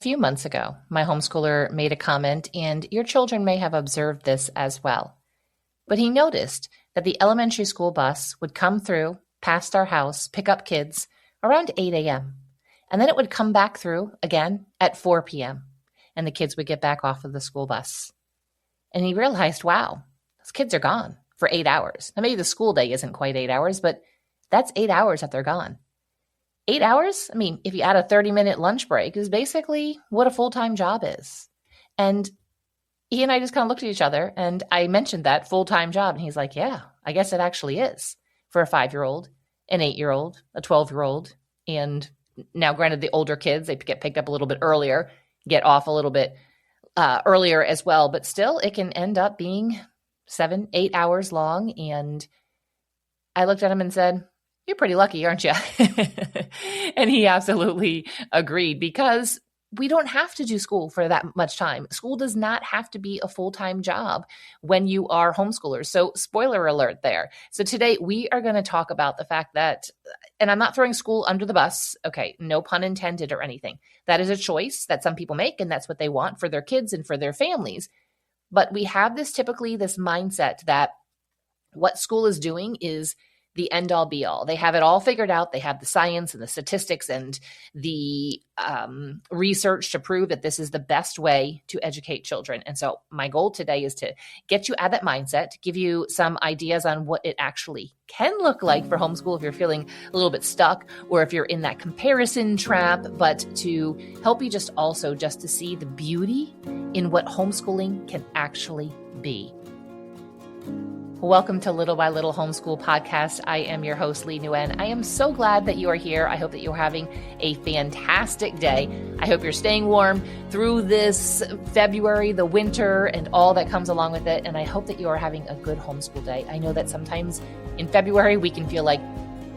Few months ago, my homeschooler made a comment, and your children may have observed this as well. But he noticed that the elementary school bus would come through past our house, pick up kids around 8 a.m., and then it would come back through again at 4 p.m., and the kids would get back off of the school bus. And he realized, wow, those kids are gone for 8 hours. Now, maybe the school day isn't quite 8 hours, but that's 8 hours that they're gone. 8 hours? I mean, if you add a 30-minute lunch break, is basically what a full-time job is. And he and I just kind of looked at each other, and I mentioned that full-time job, and he's like, yeah, I guess it actually is for a 5-year-old, an 8-year-old, a 12-year-old, and now granted the older kids, they get picked up a little bit earlier, get off a little bit earlier as well, but still it can end up being 7, 8 hours long. And I looked at him and said, you're pretty lucky, aren't you? And he absolutely agreed, because we don't have to do school for that much time. School does not have to be a full-time job when you are homeschoolers. So spoiler alert there. So today we are going to talk about the fact that, and I'm not throwing school under the bus. Okay, no pun intended or anything. That is a choice that some people make, and that's what they want for their kids and for their families. But we have this mindset that what school is doing is the end all be all. They have it all figured out. They have the science and the statistics and the research to prove that this is the best way to educate children. And so my goal today is to get you out of that mindset, to give you some ideas on what it actually can look like for homeschool if you're feeling a little bit stuck, or if you're in that comparison trap, but to help you just to see the beauty in what homeschooling can actually be. Welcome to Little by Little Homeschool Podcast. I am your host, Leigh. I am so glad that you are here. I hope that you're having a fantastic day. I hope you're staying warm through this February, the winter, and all that comes along with it. And I hope that you are having a good homeschool day. I know that sometimes in February, we can feel like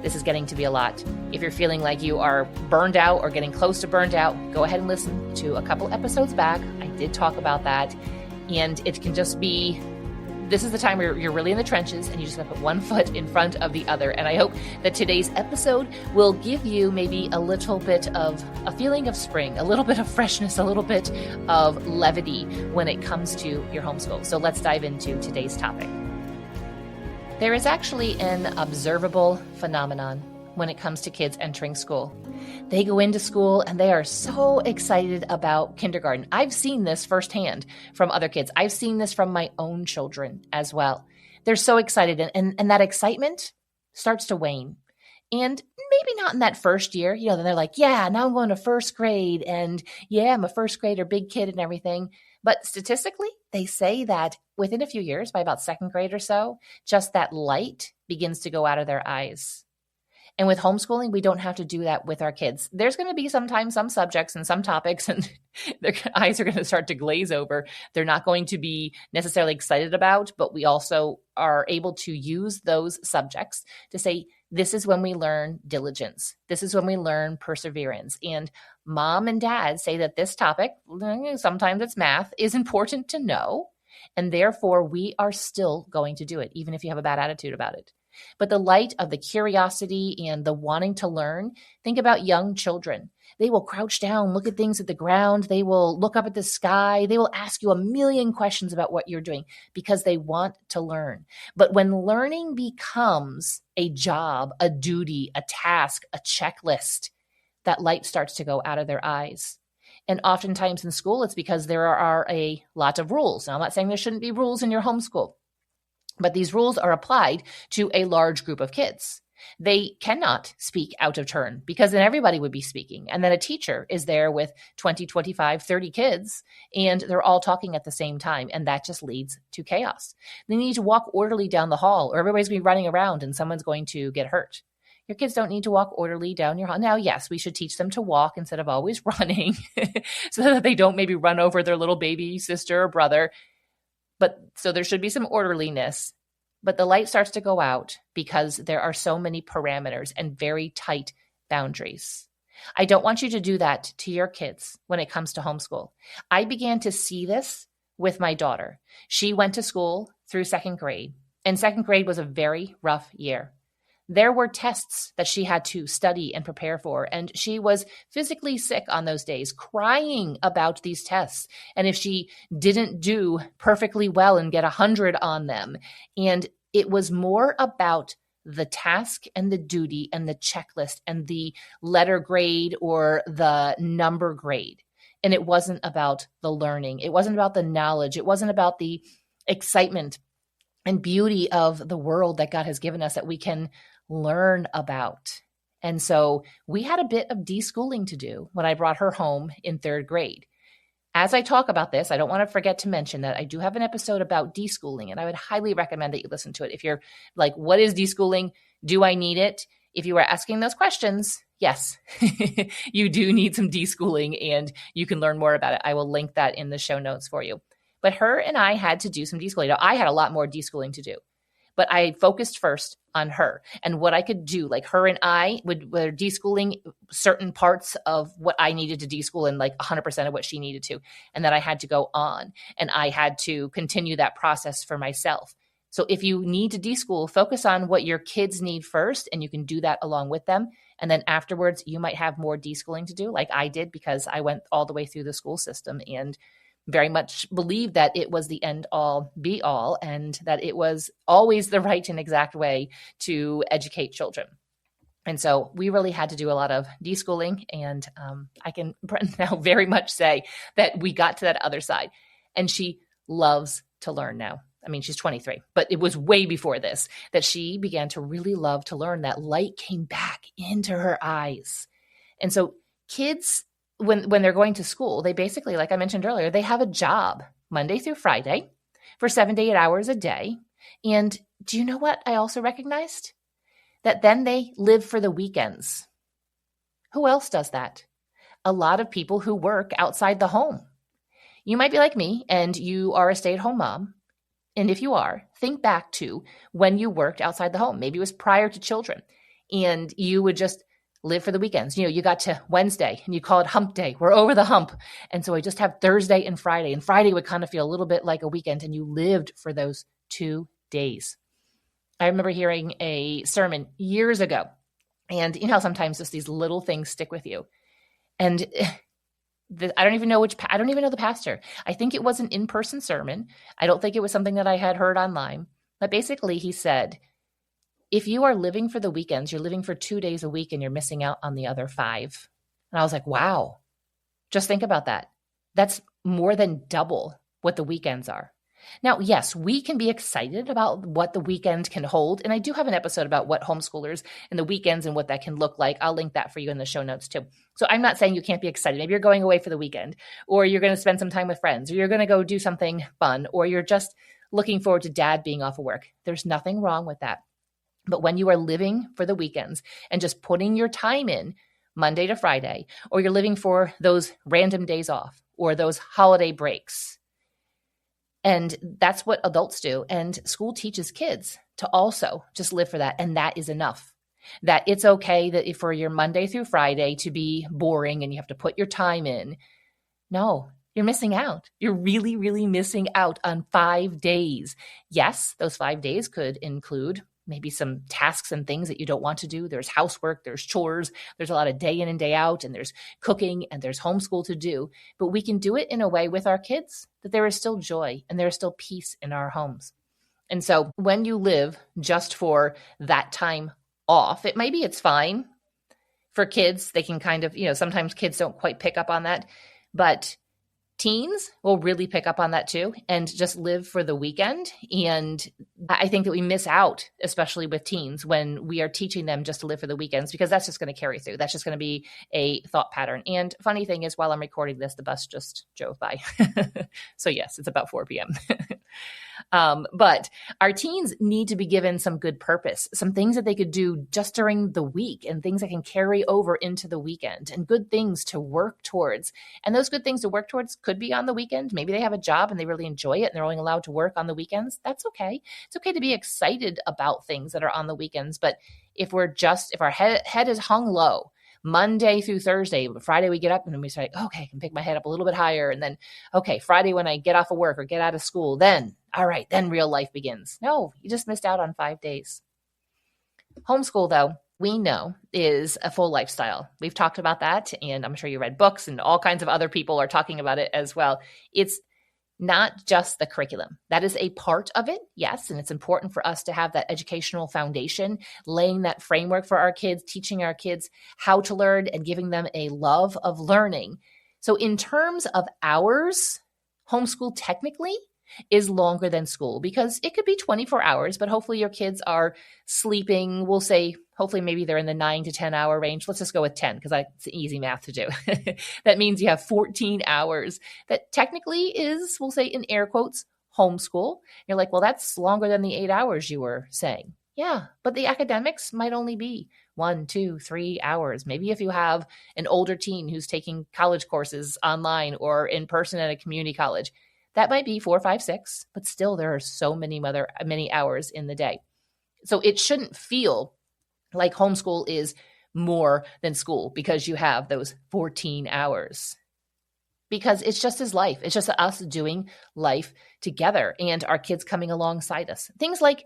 this is getting to be a lot. If you're feeling like you are burned out or getting close to burned out, go ahead and listen to a couple episodes back. I did talk about that. And it can just be, this is the time where you're really in the trenches and you just gotta put one foot in front of the other. And I hope that today's episode will give you maybe a little bit of a feeling of spring, a little bit of freshness, a little bit of levity when it comes to your homeschool. So let's dive into today's topic. There is actually an observable phenomenon when it comes to kids entering school. They go into school and they are so excited about kindergarten. I've seen this firsthand from other kids. I've seen this from my own children as well. They're so excited, and that excitement starts to wane. And maybe not in that first year, then they're like, yeah, now I'm going to first grade, and yeah, I'm a first grader, big kid and everything. But statistically, they say that within a few years, by about second grade or so, just that light begins to go out of their eyes. And with homeschooling, we don't have to do that with our kids. There's going to be sometimes some subjects and some topics, and their eyes are going to start to glaze over. They're not going to be necessarily excited about, but we also are able to use those subjects to say, this is when we learn diligence. This is when we learn perseverance. And mom and dad say that this topic, sometimes it's math, is important to know. And therefore, we are still going to do it, even if you have a bad attitude about it. But the light of the curiosity and the wanting to learn, think about young children. They will crouch down, look at things at the ground. They will look up at the sky. They will ask you a million questions about what you're doing because they want to learn. But when learning becomes a job, a duty, a task, a checklist, that light starts to go out of their eyes. And oftentimes in school, it's because there are a lot of rules. Now, I'm not saying there shouldn't be rules in your homeschool, but these rules are applied to a large group of kids. They cannot speak out of turn because then everybody would be speaking. And then a teacher is there with 20, 25, 30 kids, and they're all talking at the same time. And that just leads to chaos. They need to walk orderly down the hall, or everybody's going to be running around and someone's going to get hurt. Your kids don't need to walk orderly down your hall. Now, yes, we should teach them to walk instead of always running so that they don't maybe run over their little baby sister or brother. But so there should be some orderliness, but the light starts to go out because there are so many parameters and very tight boundaries. I don't want you to do that to your kids when it comes to homeschool. I began to see this with my daughter. She went to school through second grade, and second grade was a very rough year. there were tests that she had to study and prepare for. And she was physically sick on those days, crying about these tests. And if she didn't do perfectly well and get 100 on them. And it was more about the task and the duty and the checklist and the letter grade or the number grade. And it wasn't about the learning. It wasn't about the knowledge. It wasn't about the excitement and beauty of the world that God has given us that we can learn about. And so we had a bit of deschooling to do when I brought her home in 3rd grade. As I talk about this, I don't want to forget to mention that I do have an episode about deschooling, and I would highly recommend that you listen to it. If you're like, what is deschooling? Do I need it? If you are asking those questions, yes, you do need some deschooling, and you can learn more about it. I will link that in the show notes for you. But her and I had to do some deschooling. Now, I had a lot more deschooling to do, but I focused first on her and what I could do. Like her and I were deschooling certain parts of what I needed to deschool and like 100% of what she needed to. And then I had to go on and I had to continue that process for myself. So if you need to deschool, focus on what your kids need first, and you can do that along with them. And then afterwards, you might have more deschooling to do, like I did, because I went all the way through the school system and very much believed that it was the end all be all and that it was always the right and exact way to educate children. And so we really had to do a lot of deschooling. And I can now very much say that we got to that other side. And she loves to learn now. I mean, she's 23, but it was way before this that she began to really love to learn. That light came back into her eyes. And so kids, when they're going to school, they basically, like I mentioned earlier, they have a job Monday through Friday for 7 to 8 hours a day. And do you know what I also recognized? That then they live for the weekends. Who else does that? A lot of people who work outside the home. You might be like me and you are a stay-at-home mom. And if you are, think back to when you worked outside the home. Maybe it was prior to children and you would just live for the weekends. You know, you got to Wednesday and you call it hump day. We're over the hump. And so I just have Thursday and Friday would kind of feel a little bit like a weekend, and you lived for those 2 days. I remember hearing a sermon years ago, and you know how sometimes just these little things stick with you. And I don't even know the pastor. I think it was an in-person sermon. I don't think it was something that I had heard online. But basically he said, if you are living for the weekends, you're living for 2 days a week and you're missing out on the other 5. And I was like, wow, just think about that. That's more than double what the weekends are. Now, yes, we can be excited about what the weekend can hold. And I do have an episode about what homeschoolers and the weekends and what that can look like. I'll link that for you in the show notes too. So I'm not saying you can't be excited. Maybe you're going away for the weekend, or you're going to spend some time with friends, or you're going to go do something fun, or you're just looking forward to dad being off of work. There's nothing wrong with that. But when you are living for the weekends and just putting your time in Monday to Friday, or you're living for those random days off or those holiday breaks, and that's what adults do. And school teaches kids to also just live for that. And that is enough. That it's okay that if for your Monday through Friday to be boring and you have to put your time in. No, you're missing out. You're really, really missing out on 5 days. Yes, those 5 days could include maybe some tasks and things that you don't want to do. There's housework, there's chores, there's a lot of day in and day out, and there's cooking and there's homeschool to do. But we can do it in a way with our kids that there is still joy and there is still peace in our homes. And so when you live just for that time off, it's fine for kids. They can kind of, sometimes kids don't quite pick up on that, but teens will really pick up on that too and just live for the weekend. And I think that we miss out, especially with teens, when we are teaching them just to live for the weekends, because that's just going to carry through. That's just going to be a thought pattern. And funny thing is, while I'm recording this, the bus just drove by. So yes, it's about 4 p.m. But our teens need to be given some good purpose, some things that they could do just during the week and things that can carry over into the weekend and good things to work towards. And those good things to work towards could be on the weekend. Maybe they have a job and they really enjoy it and they're only allowed to work on the weekends. That's okay. It's okay to be excited about things that are on the weekends. But if our head is hung low, Monday through Thursday, Friday we get up and then we say, okay, I can pick my head up a little bit higher. And then, okay, Friday when I get off of work or get out of school, then, all right, then real life begins. No, you just missed out on 5 days. Homeschool, though, we know is a full lifestyle. We've talked about that, and I'm sure you read books, and all kinds of other people are talking about it as well. It's not just the curriculum. That is a part of it, yes, and it's important for us to have that educational foundation, laying that framework for our kids, teaching our kids how to learn and giving them a love of learning. So in terms of hours, homeschool technically is longer than school because it could be 24 hours, but hopefully your kids are sleeping. We'll say, hopefully maybe they're in the 9 to 10 hour range. Let's just go with 10 because it's easy math to do. That means you have 14 hours that technically is, we'll say in air quotes, homeschool. You're like, well, that's longer than the 8 hours you were saying. Yeah, but the academics might only be 1, 2, 3 hours. Maybe if you have an older teen who's taking college courses online or in person at a community college, that might be 4, 5, 6, but still there are so many hours in the day. So it shouldn't feel like homeschool is more than school because you have those 14 hours. Because it's just as life. It's just us doing life together and our kids coming alongside us. Things like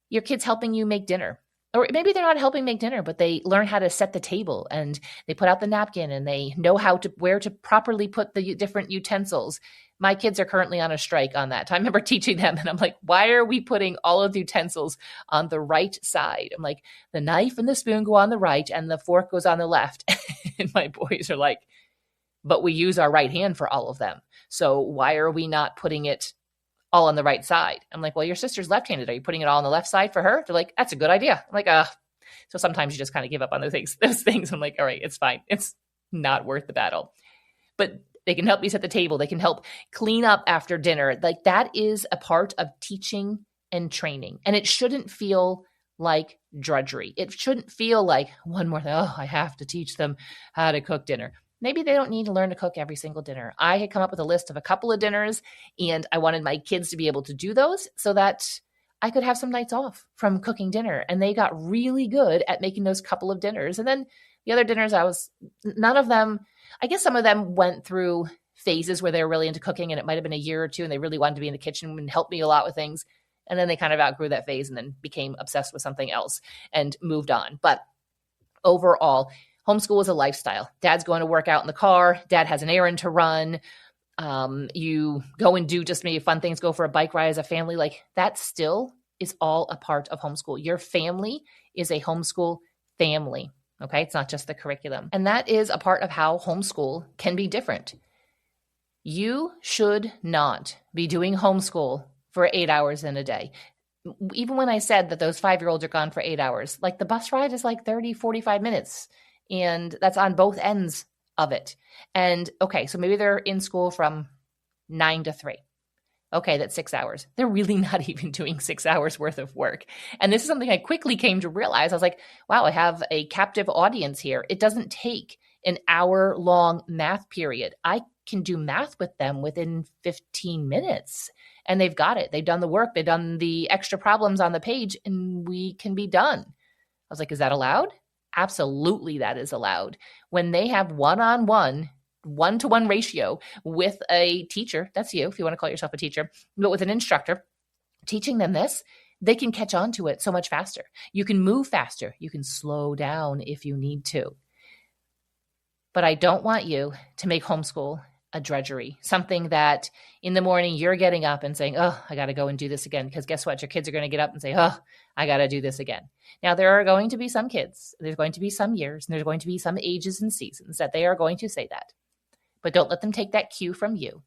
your kids helping you make dinner. Or maybe they're not helping make dinner, but they learn how to set the table and they put out the napkin and they know where to properly put the different utensils. My kids are currently on a strike on that. I remember teaching them and I'm like, why are we putting all of the utensils on the right side? I'm like, the knife and the spoon go on the right and the fork goes on the left. And my boys are like, but we use our right hand for all of them. So why are we not putting it all on the right side? I'm like, well, your sister's left-handed. Are you putting it all on the left side for her? They're like, that's a good idea. I'm like, so sometimes you just kind of give up on those things. I'm like, all right, it's fine. It's not worth the battle. But they can help me set the table. They can help clean up after dinner. Like that is a part of teaching and training. And it shouldn't feel like drudgery. It shouldn't feel like one more thing. Oh, I have to teach them how to cook dinner. Maybe they don't need to learn to cook every single dinner. I had come up with a list of a couple of dinners and I wanted my kids to be able to do those so that I could have some nights off from cooking dinner. And they got really good at making those couple of dinners. And then the other dinners, none of them, I guess some of them went through phases where they were really into cooking and it might've been a year or two and they really wanted to be in the kitchen and help me a lot with things. And then they kind of outgrew that phase and then became obsessed with something else and moved on. But overall, homeschool is a lifestyle. Dad's going to work out in the car. Dad has an errand to run. You go and do just maybe fun things, go for a bike ride as a family. Like that still is all a part of homeschool. Your family is a homeschool family. Okay. It's not just the curriculum. And that is a part of how homeschool can be different. You should not be doing homeschool for 8 hours in a day. Even when I said that those 5-year-olds are gone for 8 hours, like the bus ride is like 30, 45 minutes. And that's on both ends of it. And okay, so maybe they're in school from 9 to 3. Okay, that's 6 hours. They're really not even doing 6 hours worth of work. And this is something I quickly came to realize. I was like, wow, I have a captive audience here. It doesn't take an hour-long math period. I can do math with them within 15 minutes. And they've got it. They've done the work. They've done the extra problems on the page, and we can be done. I was like, is that allowed? Absolutely, that is allowed. When they have one-on-one, 1-to-1 ratio with a teacher, that's you, if you want to call yourself a teacher, but with an instructor, teaching them this, they can catch on to it so much faster. You can move faster. You can slow down if you need to. But I don't want you to make homeschool a drudgery, something that in the morning you're getting up and saying, oh, I got to go and do this again. Because guess what? Your kids are going to get up and say, oh, I got to do this again. Now, there are going to be some kids, there's going to be some years, and there's going to be some ages and seasons that they are going to say that. But don't let them take that cue from you.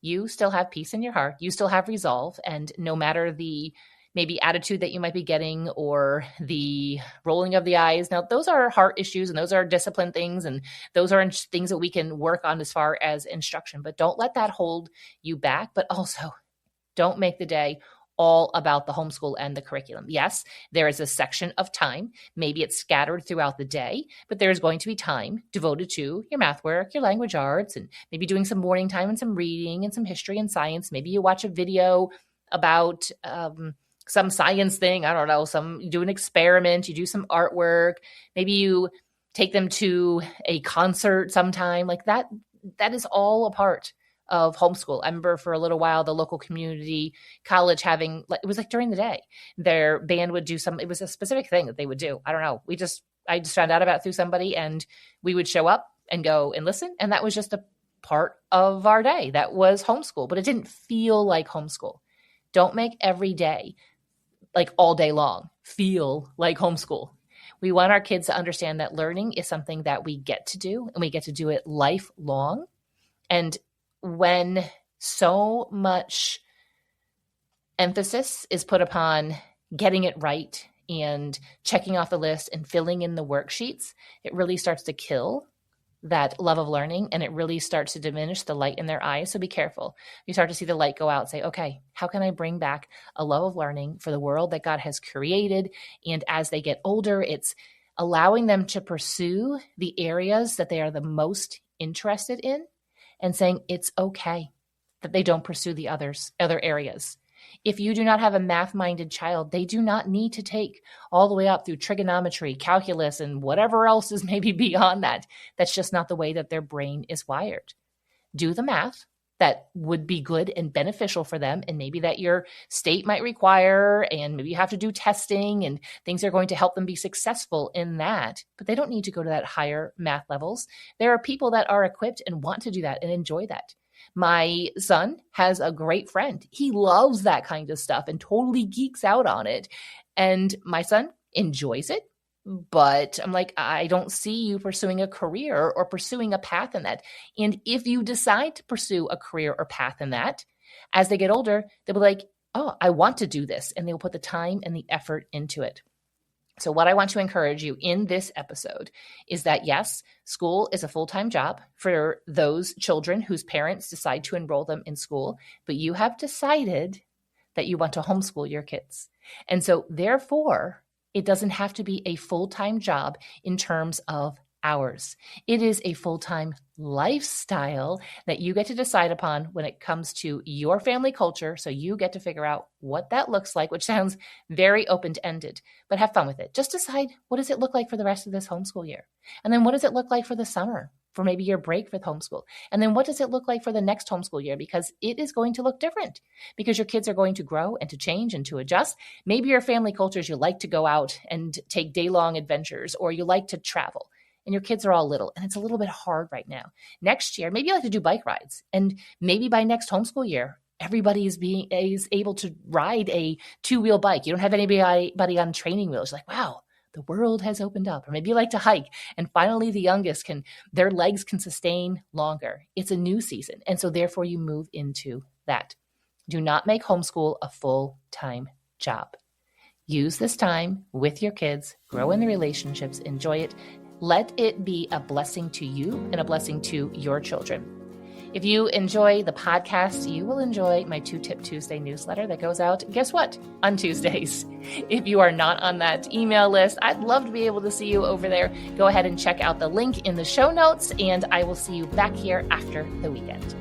You still have peace in your heart. You still have resolve. And no matter the maybe attitude that you might be getting or the rolling of the eyes. Now, those are heart issues and those are discipline things. And those are things that we can work on as far as instruction. But don't let that hold you back. But also don't make the day all about the homeschool and the curriculum. Yes, there is a section of time. Maybe it's scattered throughout the day, but there's going to be time devoted to your math work, your language arts, and maybe doing some morning time and some reading and some history and science. Maybe you watch a video about some science thing. I don't know, you do an experiment, you do some artwork. Maybe you take them to a concert sometime like that. That is all a part of homeschool. I remember for a little while, the local community college having, like, it was like during the day, their band would do it was a specific thing that they would do. I don't know. I just found out about it through somebody, and we would show up and go and listen. And that was just a part of our day. That was homeschool, but it didn't feel like homeschool. Don't make every day, like all day long, feel like homeschool. We want our kids to understand that learning is something that we get to do, and we get to do it lifelong. And when so much emphasis is put upon getting it right and checking off the list and filling in the worksheets, it really starts to kill that love of learning, and it really starts to diminish the light in their eyes. So be careful. You start to see the light go out, say, okay, how can I bring back a love of learning for the world that God has created? And as they get older, it's allowing them to pursue the areas that they are the most interested in, and saying it's okay that they don't pursue the other areas. If you do not have a math-minded child, they do not need to take all the way up through trigonometry, calculus, and whatever else is maybe beyond that. That's just not the way that their brain is wired. Do the math that would be good and beneficial for them, and maybe that your state might require, and maybe you have to do testing, and things are going to help them be successful in that. But they don't need to go to that higher math levels. There are people that are equipped and want to do that and enjoy that. My son has a great friend. He loves that kind of stuff and totally geeks out on it. And my son enjoys it. But I'm like, I don't see you pursuing a career or pursuing a path in that. And if you decide to pursue a career or path in that, as they get older, they'll be like, oh, I want to do this. And they'll put the time and the effort into it. So what I want to encourage you in this episode is that, yes, school is a full-time job for those children whose parents decide to enroll them in school, but you have decided that you want to homeschool your kids. And so therefore, it doesn't have to be a full-time job in terms of hours. It is a full-time lifestyle that you get to decide upon when it comes to your family culture. So you get to figure out what that looks like, which sounds very open-ended, but have fun with it. Just decide, what does it look like for the rest of this homeschool year? And then what does it look like for the summer, for maybe your break with homeschool? And then what does it look like for the next homeschool year? Because it is going to look different, because your kids are going to grow and to change and to adjust. Maybe your family cultures, you like to go out and take day-long adventures, or you like to travel, and your kids are all little, and it's a little bit hard right now. Next year, maybe you like to do bike rides, and maybe by next homeschool year, everybody is able to ride a two-wheel bike. You don't have anybody on training wheels. Like, wow, the world has opened up. Or maybe you like to hike, and finally the youngest their legs can sustain longer. It's a new season, and so therefore you move into that. Do not make homeschool a full-time job. Use this time with your kids, grow in the relationships, enjoy it. Let it be a blessing to you and a blessing to your children. If you enjoy the podcast, you will enjoy my 2-Tip Tuesday newsletter that goes out, guess what, on Tuesdays. If you are not on that email list, I'd love to be able to see you over there. Go ahead and check out the link in the show notes, and I will see you back here after the weekend.